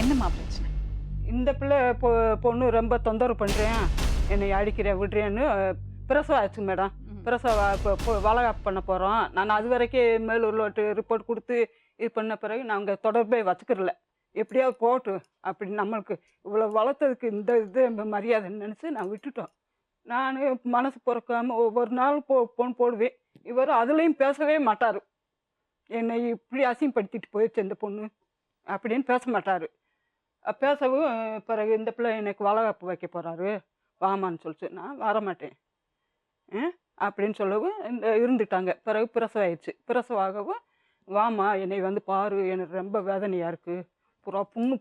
என்னம்மா பிரச்சனை? இந்த பிள்ளை பொண்ணு ரொம்ப தொந்தரவு பண்ணுறேன், என்னை அடிக்கிறேன் விடுறேன்னு பிரசவம் ஆச்சு மேடம். பிரசவம் இப்போ வளகாப்பு பண்ண போகிறோம். நான் அது வரைக்கும் மேலூரில் ரிப்போர்ட் கொடுத்து இது பண்ண பிறகு நாங்கள் தொடர்பே வச்சுக்கிறல. எப்படியாவது போட்டு அப்படி நம்மளுக்கு இவ்வளோ வளர்த்ததுக்கு இந்த இது மரியாதைன்னு நினச்சி நான் விட்டுட்டோம். நான் மனசு பொறுக்காமல் ஒவ்வொரு நாள் பொண்ணு போடுவேன். இவர் அதுலேயும் பேசவே மாட்டார். என்னை இப்படி அசிங்கப்படுத்திட்டு போயிடுச்சு இந்த பொண்ணு அப்படின்னு பேச மாட்டார். பேசவும் பிறகு இந்த பிள்ளை எனக்கு வளகாப்பு வைக்க போகிறாரு வாமான்னு சொல்லிச்சு. நான் வரமாட்டேன் அப்படின்னு சொல்லவும் இருந்துட்டாங்க. பிறகு பிரசவம் ஆயிடுச்சு. பிரசவம் ஆகவும் வாமா என்னை வந்து பாரு, எனக்கு ரொம்ப வேதனையாக இருக்குது,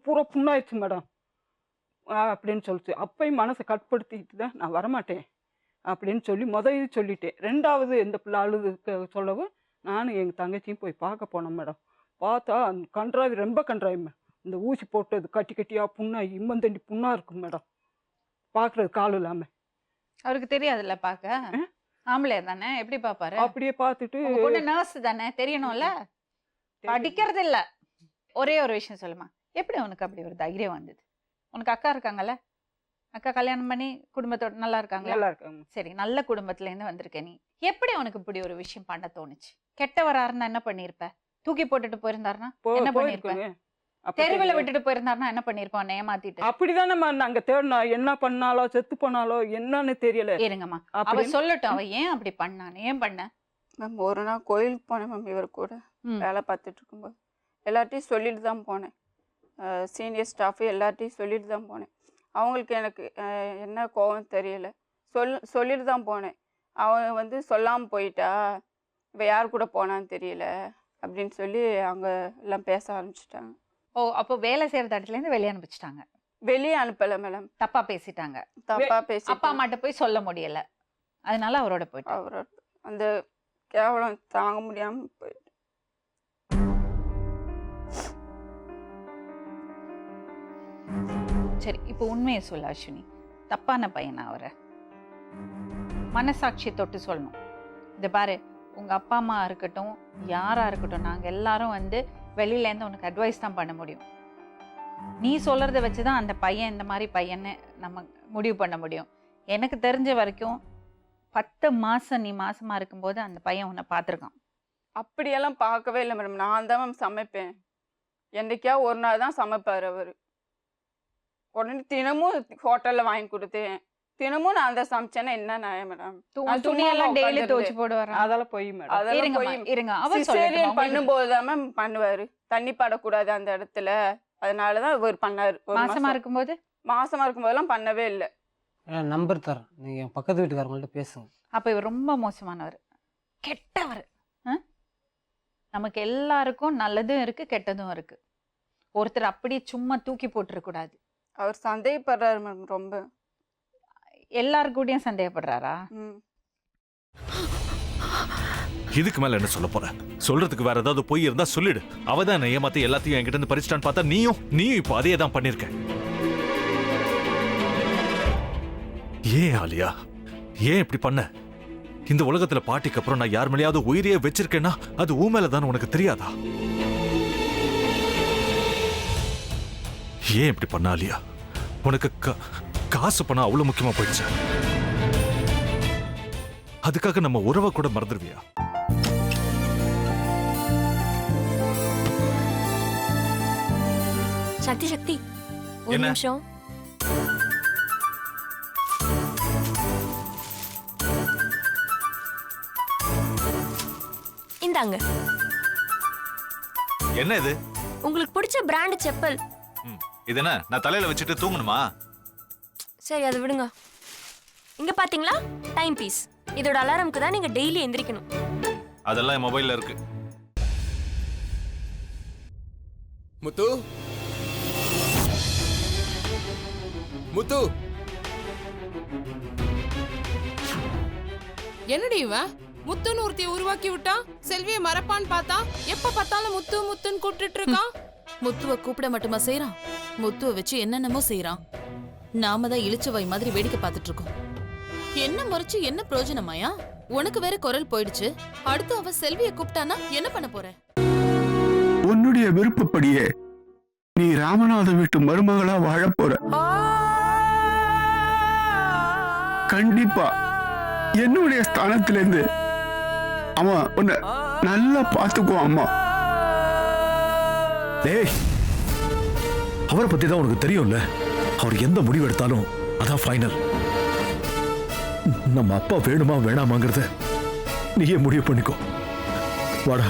பூரா புண்ணாயிடுச்சு மேடம் அப்படின்னு சொல்லிச்சு. அப்பையும் மனசை கட்டுப்படுத்திக்கிட்டு தான் நான் வரமாட்டேன் அப்படின்னு சொல்லி முதல் சொல்லிட்டேன். ரெண்டாவது இந்த பிள்ளை அழுது சொல்லவும் நானும் எங்கள் தங்கச்சியும் போய் பார்க்க போனோம் மேடம். பார்த்தா அந்த கன்றாவி ரொம்ப கன்றாவி, இந்த ஊசி போட்டது கட்டி கட்டியாக புண்ணாகி இம்மந்தண்டி புண்ணாக இருக்கும் மேடம். பார்க்குறது கால் இல்லாமல். அவருக்கு தெரியாதுல்ல பார்க்க? ஆம்பளையா தானே, எப்படி பார்ப்பாரு? அப்படியே பார்த்துட்டு பொண்ணு நர்ஸ் தானே, தெரியணும்ல. படிக்கிறது இல்ல. ஒரே ஒரு விஷயம் சொல்லுமா, எப்படி உனக்கு அப்படி ஒரு தைரியம் வந்தது? உனக்கு அக்கா இருக்காங்கல்ல, அக்கா கல்யாணம் பண்ணி குடும்பத்தோட நல்லா இருக்காங்களா? நல்லா இருக்காங்க. சரி, நல்ல குடும்பத்துல இருந்து வந்திருக்க நீ, எப்படி உனக்கு இப்படி ஒரு விஷயம் பண்ண தோணுச்சு? கெட்டவரா இருந்தா என்ன பண்ணிருப்ப? தூக்கி போட்டுட்டு போயிருந்தாருன்னா என்ன பண்ணிருப்ப? தெருவில் விட்டுட்டு போயிருந்தாருன்னா என்ன பண்ணிருப்போம்? ஏமாத்திட்டு. அப்படிதான் நம்ம நாங்க தேடணும். என்ன பண்ணாலோ செத்து போனாலோ என்னன்னு தெரியல. இருங்கம்மா, அவ சொல்லட்டும், அவ ஏன் அப்படி பண்ணான்னு. ஏன் பண்ண? மேம் ஒரு நாள் கோயிலுக்கு போனேன் மேம். இவர் கூட வேலை பார்த்துட்டு இருக்கும்போது எல்லார்ட்டையும் சொல்லிட்டு தான் போனேன். சீனியர் ஸ்டாஃபு எல்லார்ட்டையும் சொல்லிட்டு தான் போனேன். அவங்களுக்கு எனக்கு என்ன கோவம் தெரியலை. சொல்லிட்டு தான் போனேன். அவன் வந்து சொல்லாமல் போயிட்டா, இவ யார் கூட போனான்னு தெரியல அப்படின்னு சொல்லி அவங்க எல்லாம் பேச ஆரம்பிச்சிட்டாங்க. ஓ, அப்போ வேலை செய்யற இடத்துல இருந்து வெளியே அனுப்பிச்சிட்டாங்க? வெளியே அனுப்பல மேடம். தப்பா பேசிட்டாங்க. தப்பா பேசி அப்பா அம்மாட்ட போய் சொல்ல முடியல, அதனால அவரோட போயிட்டு அவரோட அந்த கேவலம் தாங்க முடியாம போயிட்டு. சரி, இப்போ உண்மையை சொல்ல அஸ்வினி, தப்பான பையனா அவரை? மனசாட்சி தொட்டு சொல்லணும். இதை பாரு, உங்க அப்பா அம்மா இருக்கட்டும், யாரா இருக்கட்டும், நாங்க எல்லாரும் வந்து வெளியில இருந்து உனக்கு அட்வைஸ் தான் பண்ண முடியும். நீ சொல்றத வச்சுதான் அந்த பையன் இந்த மாதிரி பையன்னு நம்ம முடிவு பண்ண முடியும். எனக்கு தெரிஞ்ச வரைக்கும் 10 மாசம் நீ மாசமா இருக்கும்போது அந்த பையன் உன்னை பார்த்துருக்கான். அப்படியெல்லாம் பார்க்கவே இல்லை மேடம். நான் தான் மேம் சமைப்பேன். என்னைக்கா ஒரு நாள் தான் சமைப்பார் அவர். உடனே தினமும் ஹோட்டல்ல வாங்கி கொடுத்தேன். தினமும் நான் தான் சமைச்சேன்னா என்ன நியாயம் மேடம்? துணியெல்லாம் டெய்லி துவைச்சு போடுவார். அதெல்லாம் போய் மேடம். அதெல்லாம் போய் இருங்க, அவர் சிசேரியன் பண்ணும்போது தான் மேம் பண்ணுவாரு. தண்ணி படக்கூடாது அந்த இடத்துல, அதனாலதான் இவர் பண்ணாரு. மாசமா இருக்கும்போது? மாசமா இருக்கும்போதெல்லாம் பண்ணவே இல்லை. நம்பர் தரேன், நீங்க பக்கத்து வீட்டுக்காரங்கள்ட்ட பேசுங்க. அப்ப இவர் ரொம்ப மோசமானவர், கெட்டவர். நமக்கு எல்லாருக்கும் நல்லதும் இருக்கு, கெட்டதும் இருக்கு. ஒருத்தர் அப்படியே சும்மா தூக்கி போட்டுற கூடாது. அவர் சந்தேகப்படுறாரு மேம் ரொம்ப. எல்லாரு கூடயும் சந்தேகப்படுறாரா? இதுக்கு மேல என்ன சொல்ல போற? சொல்றதுக்கு வேற ஏதாவது போய் இருந்தா சொல்லிடு. அவதான் ஏமாத்தி எல்லாத்தையும் என்கிட்ட இருந்து பறிச்சிட்டான்னு பார்த்தா நீயும் இப்ப அதே தான் பண்ணிருக்க. ஏன் ஆலியா, ஏன் இப்படி பண்ண? இந்த உலகத்துல பாட்டிக்கு அப்புறம் நான் யார் மேலேயாவது உயிரையே வச்சிருக்கேன்னா அது ஊ மேலதான் உனக்கு தெரியாதா? ஏன் இப்படி பண்ண ஆலியா? உனக்கு காசு பணம் அவ்வளவு முக்கியமா போயிடுச்சு. அதுக்காக நம்ம உறவை கூட மறந்துடுவியா? சக்தி ஒரு நிமிஷம். இந்தாங்க. என்ன இது? உங்களுக்கு பிடிச்ச பிராண்ட் செப்பல். இது என்ன, நான் தலையில வச்சுட்டு தூங்கணுமா? சரி, அதை விடுங்க. இங்க பாத்தீங்களா, டைம் பீஸ். இதோட அலாரம்க்கு தான் நீங்க டெய்லி எந்திரிக்கணும். அதெல்லாம் என் மொபைல்ல இருக்கு. முத்து, முத்து, என்னடி இவன் முத்துன்னு ஒருத்தைய உருவாக்கி விட்டான். செல்வியை மறப்பான்னு பார்த்தா எப்ப பார்த்தாலும் முத்து முத்துன்னு கூப்பிட்டு இருக்கான். முத்துவ கூப்பிட மட்டுமா செய்யறான், முத்துவ வச்சு என்னென்னமோ செய்யறான். நாம தான் இளிச்சவாய் மாதிரி வேடிக்கை பார்த்துட்டு இருக்கோம். என்ன முறைச்சு என்ன பிரயோஜனமாயா? உனக்கு வேற குரல் போயிடுச்சு. அடுத்து அவ செல்வியை கூப்பிட்டானா என்ன பண்ண போற? உன்னுடைய விருப்பப்படியே நீ ராமநாத வீட்டு மருமகளா வாழ போற. கண்டிப்பா என்னுடைய ஸ்தானத்திலிருந்து அவன் உன்னை நல்லா பார்த்துக்குவான் அம்மா. டேய், அவரை பத்தி தான் உனக்கு தெரியும்ல. அவர் எந்த முடிவு எடுத்தாலும் அதான் ஃபைனல். நம்ம அப்பா வேணுமா வேணாமாங்கிறத நீயே முடிவு பண்ணிக்கோ. வாடா.